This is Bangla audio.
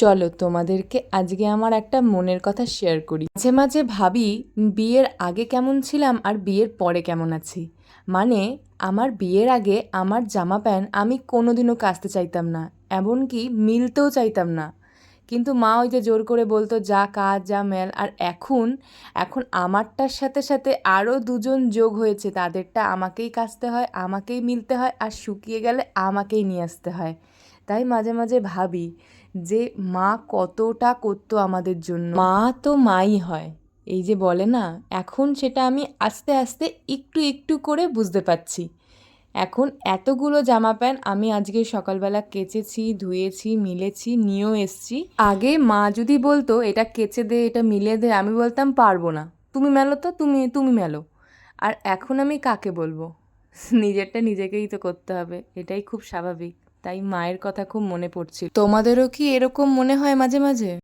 চলো তোমাদেরকে আজকে আমার একটা মনের কথা শেয়ার করি। মাঝে মাঝে ভাবি বিয়ের আগে কেমন ছিলাম আর বিয়ের পরে কেমন আছি। মানে আমার বিয়ের আগে আমার জামা প্যান্ট আমি কোনোদিনও কাচতে চাইতাম না, এমনকি মিলতেও চাইতাম না। কিন্তু মা ওই যে জোর করে বলতো যা কাজ যা মেল। আর এখন এখন আমারটার সাথে সাথে আরও দুজন যোগ হয়েছে, তাদেরটা আমাকেই কাচতে হয়, আমাকেই মিলতে হয়, আর শুকিয়ে গেলে আমাকেই নিয়ে আসতে হয়। তাই মাঝে মাঝে ভাবি যে মা কতটা করতো আমাদের জন্য। মা তো মাই হয়, এই যে বলে না, এখন সেটা আমি আস্তে আস্তে একটু একটু করে বুঝতে পারছি। এখন এতগুলো জামা প্যান্ট আমি আজকে সকালবেলা কেচেছি, ধুয়েছি, মিলেছি, নিয়েও এসছি। আগে মা যদি বলতো এটা কেচে দে, এটা মিলে দে, আমি বলতাম পারবো না, তুমি মেলো তো, তুমি তুমি মেলো। আর এখন আমি কাকে বলবো? নিজেরটা নিজেকেই তো করতে হবে, এটাই খুব স্বাভাবিক। তাই মায়ের কথা খুব মনে পড়ছিল। তোমাদেরও কি এরকম মনে হয় মাঝে মাঝে?